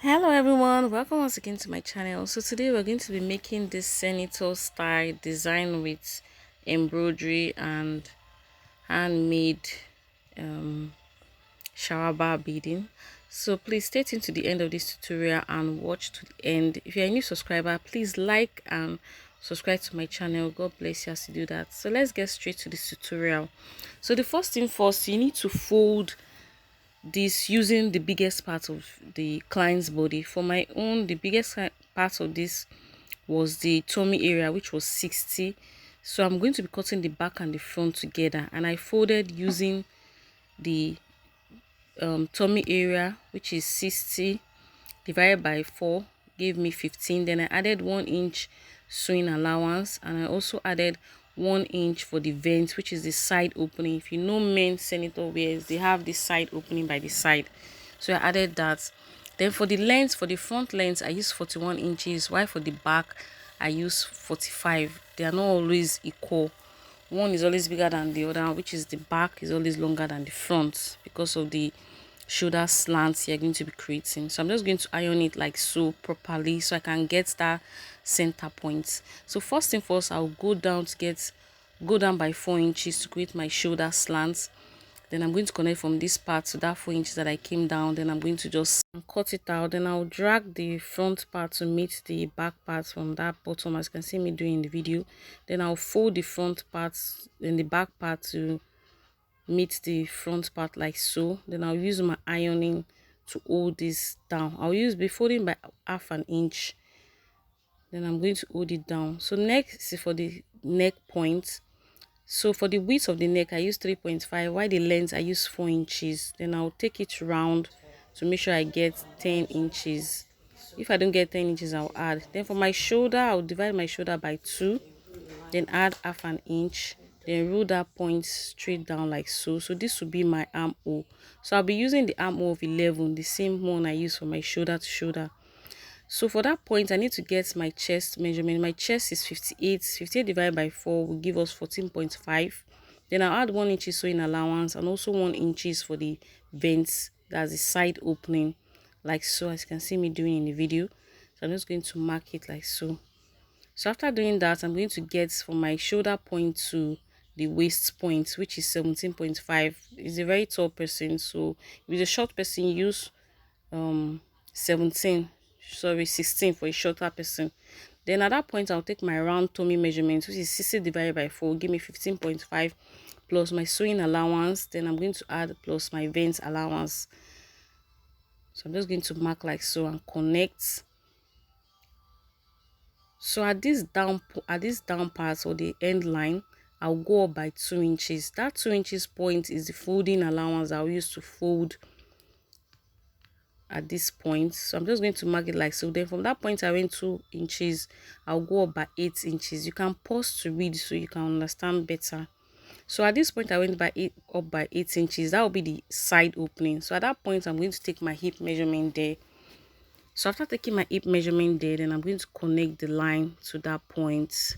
Hello everyone, welcome once again to my channel. So today we're going to be making this senator style design with embroidery and handmade shower bar beading. So please stay tuned to the end of this tutorial and watch to the end. If you're a new subscriber, please like and subscribe to my channel. God bless you as you do that. So let's get straight to this tutorial. So the first thing first, you need to fold this using the biggest part of the client's body. For my own, the biggest part of this was the tummy area, which was 60. So I'm going to be cutting the back and the front together, and I folded using the tummy area, which is 60 divided by 4 gave me 15. Then I added 1 inch sewing allowance, and I also added 1 inch for the vent, which is the side opening. If you know men's senator wears, they have this side opening by the side, so I added that. Then for the length, for the front length, I use 41 inches, while for the back I use 45. They are not always equal. One is always bigger than the other, which is the back is always longer than the front because of the shoulder slants you're going to be creating. So I'm just going to iron it like so properly so I can get that center point. So first thing first, I'll go down by 4 inches to create my shoulder slants. Then I'm going to connect from this part to that 4 inches that I came down. Then I'm going to just cut it out. Then I'll drag the front part to meet the back part from that bottom, as you can see me doing in the video. Then I'll fold the front parts and the back part to meet the front part like so. Then I'll use my ironing to hold this down. I'll be folding by half an inch. Then I'm going to hold it down. So next is for the neck point. So for the width of the neck, I use 3.5, while the length I use 4 inches. Then I'll take it round to make sure I get 10 inches. If I don't get 10 inches, I'll add. Then for my shoulder, I'll divide my shoulder by 2, then add half an inch, then roll that point straight down like so. So this will be my armhole. So I'll be using the armhole of 11, the same one I use for my shoulder to shoulder. So for that point, I need to get my chest measurement. My chest is 58. 58 divided by 4 will give us 14.5. Then I'll add 1 inch sewing allowance and also 1 inches for the vents. That's the side opening, like so, as you can see me doing in the video. So I'm just going to mark it like so. So after doing that, I'm going to get from my shoulder point to the waist point, which is 17.5. It's a very tall person, so if it's a short person, use 16 for a shorter person. Then at that point, I'll take my round tummy measurement, which is 60 divided by 4, give me 15.5, plus my sewing allowance. Then I'm going to add plus my vent allowance. So I'm just going to mark like so and connect. So at this down part or the end line, I'll go up by 2 inches. That 2 inches point is the folding allowance I'll use to fold at this point. So I'm just going to mark it like so. Then from that point I went 2 inches, I'll go up by 8 inches. You can pause to read so you can understand better. So at this point I went up by 8 inches. That will be the side opening. So at that point I'm going to take my hip measurement there. So after taking my hip measurement there, then I'm going to connect the line to that point.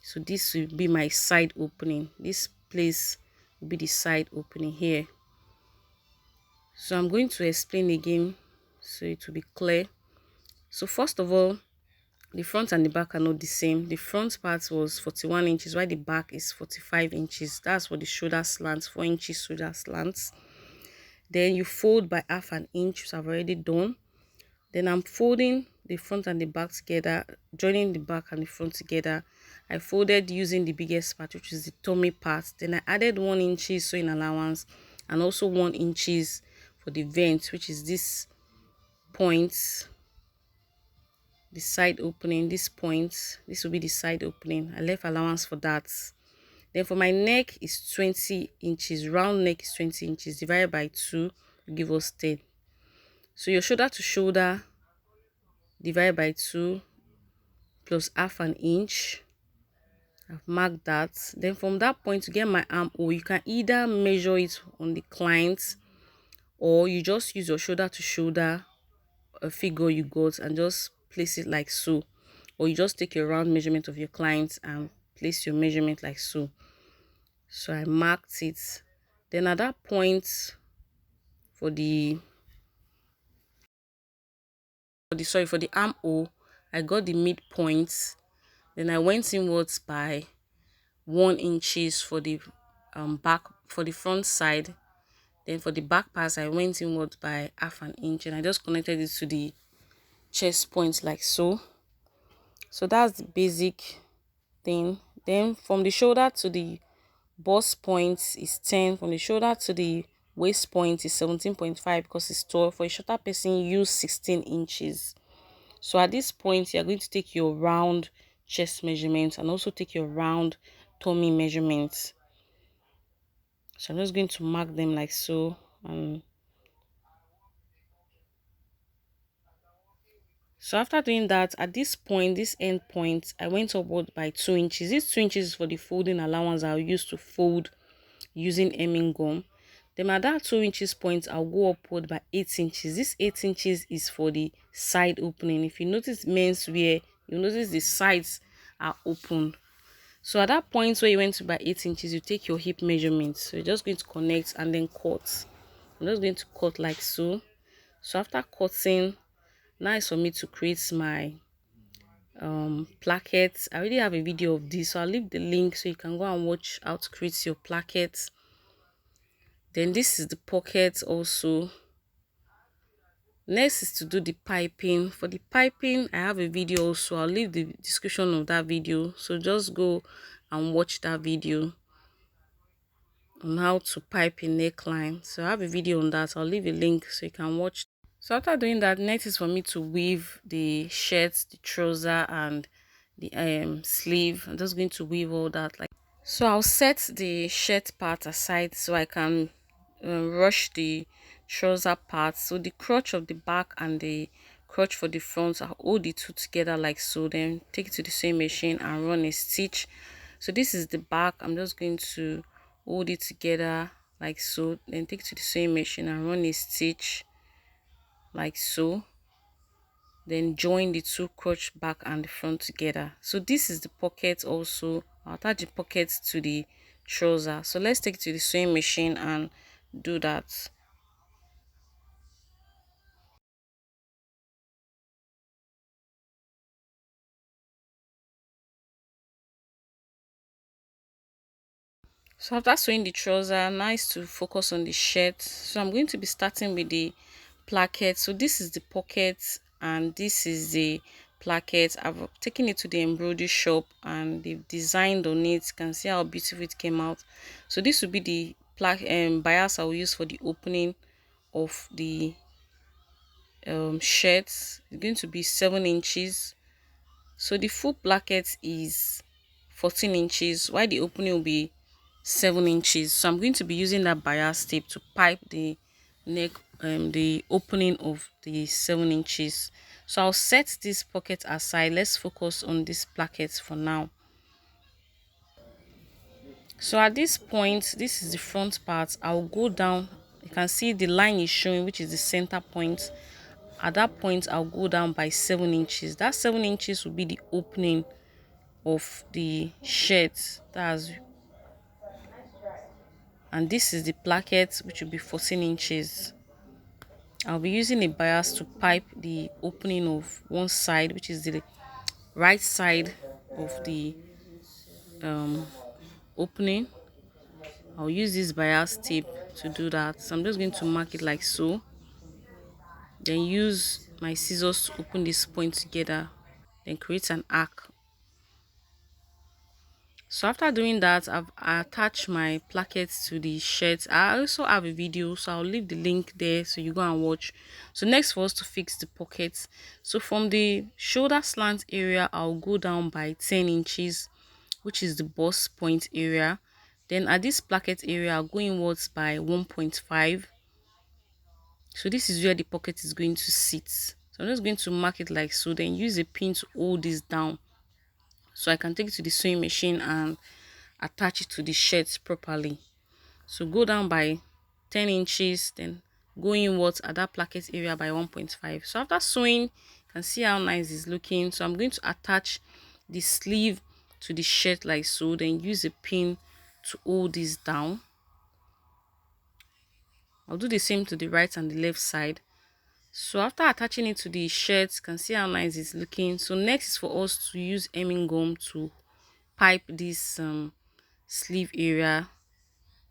So this will be my side opening. This place will be the side opening here. So I'm going to explain again so it will be clear. So first of all, the front and the back are not the same. The front part was 41 inches, while the back is 45 inches. That's for the shoulder slants, 4 inches shoulder slants. Then you fold by half an inch, which I've already done. Then I'm folding the front and the back together, joining the back and the front together. I folded using the biggest part, which is the tummy part. Then I added 1 inch sewing allowance and also 1 inch for the vent, which is this point, the side opening. This point, this will be the side opening. I left allowance for that. Then for my neck is 20 inches. Round neck is 20 inches. Divided by 2 will give us 10. So your shoulder to shoulder divided by 2 plus half an inch. I've marked that. Then from that point to get my armhole, you can either measure it on the client or you just use your shoulder to shoulder a figure you got and just place it like so, or you just take a round measurement of your client and place your measurement like so. So I marked it. Then at that point, for the for the armhole, I got the midpoint. Then I went inwards by 1 inches for the back, for the front side. Then for the back pass, I went inwards by half an inch, and I just connected it to the chest point like so. So that's the basic thing. Then from the shoulder to the bust point is 10. From the shoulder to the waist point is 17.5 because it's tall. For a shorter person, use 16 inches. So at this point, you're going to take your round chest measurement and also take your round tummy measurements. So I'm just going to mark them like so. So after doing that, at this point, this end point, I went upward by 2 inches. This 2 inches is for the folding allowance I'll use to fold using hemming gum. Then at that 2 inches point, I'll go upward by 8 inches. This 8 inches is for the side opening. If you notice men's wear, you notice the sides are open. So at that point where you went to by 8 inches, you take your hip measurement. So you're just going to connect and then cut. I'm just going to cut like so. So after cutting, now it's for me to create my plackets. I already have a video of this, so I'll leave the link so you can go and watch how to create your plackets. Then this is the pocket also. Next is to do the piping. For the piping, I have a video also. I'll leave the description of that video, so just go and watch that video on how to pipe a neckline. So I have a video on that. I'll leave a link so you can watch. So after doing that, next is for me to weave the shirt, the trouser, and the sleeve. I'm just going to weave all that. So I'll set the shirt part aside so I can rush the trouser part. So the crotch of the back and the crotch for the front, I'll hold the two together like so. Then take it to the sewing machine and run a stitch. So this is the back. I'm just going to hold it together like so. Then take it to the sewing machine and run a stitch like so. Then join the two crotch back and the front together. So this is the pocket also. I'll attach the pocket to the trouser. So let's take it to the sewing machine and do that. So after sewing the trouser, nice to focus on the shirt. So I'm going to be starting with the placket. So this is the pocket and this is the placket. I've taken it to the embroidery shop and they've designed on it. You can see how beautiful it came out. So this will be the bias I will use for the opening of the shirt. It's going to be 7 inches. So the full placket is 14 inches while the opening will be 7 inches. So I'm going to be using that bias tape to pipe the neck, the opening of the 7 inches. So I'll set this pocket aside. Let's focus on this placket for now. So at this point, this is the front part. I'll go down. You can see the line is showing, which is the center point. At that point, I'll go down by 7 inches. That 7 inches will be the opening of the shirt. And this is the placket, which will be 14 inches. I'll be using a bias to pipe the opening of one side, which is the right side of the opening. I'll use this bias tape to do that. So I'm just going to mark it like so. Then use my scissors to open this point together. Then create an arc. So after doing that, I've attached my plackets to the shirt. I also have a video, so I'll leave the link there so you go and watch. So next for us to fix the pockets. So from the shoulder slant area, I'll go down by 10 inches, which is the bust point area. Then at this placket area, I'll go inwards by 1.5. So this is where the pocket is going to sit. So I'm just going to mark it like so. Then use a pin to hold this down so I can take it to the sewing machine and attach it to the shirt properly. So go down by 10 inches, then go inwards at that placket area by 1.5. So after sewing, you can see how nice it's looking. So I'm going to attach the sleeve to the shirt like so, then use a pin to hold this down. I'll do the same to the right and the left side. So after attaching it to the shirt, you can see how nice it's looking. So next is for us to use hemming gum to pipe this sleeve area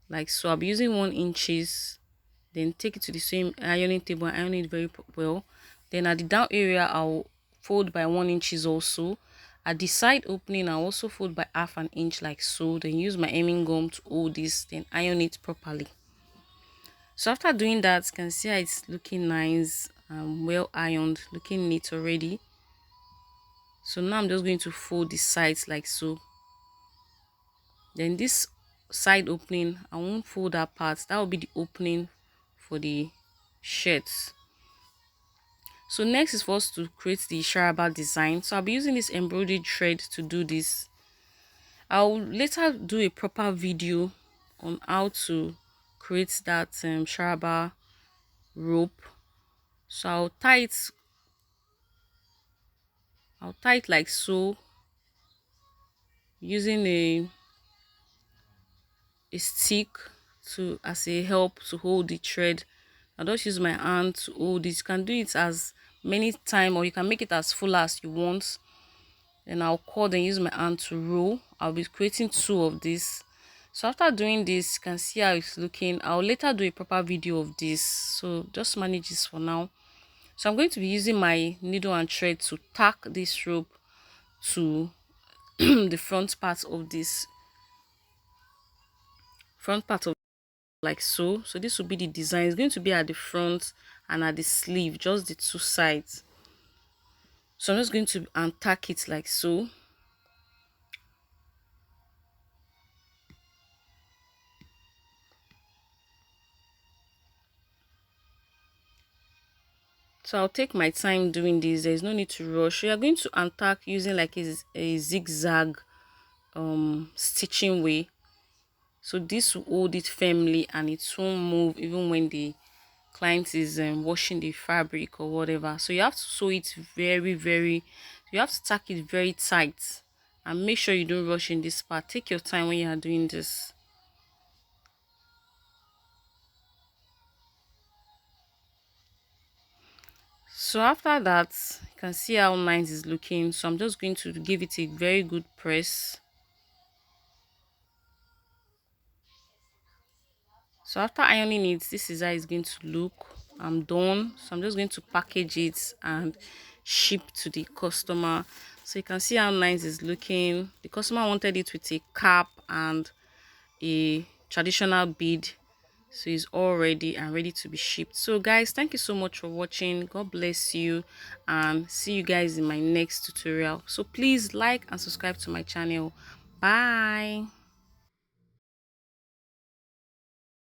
like so. I'll be using 1 inches, then take it to the same ironing table and iron it very well. Then at the down area, I'll fold by 1 inches also. At the side opening, I'll also fold by half an inch like so. Then use my hemming gum to hold this, then iron it properly. So after doing that, you can see how it's looking nice and well ironed, looking neat already. So now I'm just going to fold the sides like so. Then this side opening, I won't fold that part. That will be the opening for the shirts. So next is for us to create the sharaba design. So I'll be using this embroidery thread to do this. I'll later do a proper video on how to create that sharaba rope. So I'll tie it like so, using a stick to as a help to hold the thread. I just use my hand to hold it. You can do it as many times, or you can make it as full as you want. Then I'll cord and use my hand to roll. I'll be creating 2 of this. So after doing this, you can see how it's looking. I'll later do a proper video of this, so just manage this for now. So I'm going to be using my needle and thread to tack this rope to the front part of like so. So this will be the design. It's going to be at the front and at the sleeve, just the 2 sides. So I'm just going to untack it like so. So I'll take my time doing this. There's no need to rush. We are going to untack using like a zigzag stitching way. So this will hold it firmly and it won't move even when the client is washing the fabric or whatever. So you have to sew it you have to tack it very tight, and make sure you don't rush in this part. Take your time when you are doing this. So after that, you can see how nice it's looking. So I'm just going to give it a very good press. So after ironing it, this is how it's going to look. I'm done. So I'm just going to package it and ship to the customer. So you can see how nice it's looking. The customer wanted it with a cap and a traditional bead. So it's all ready and ready to be shipped. So guys, thank you so much for watching. God bless you, and see you guys in my next tutorial. So please like and subscribe to my channel. Bye.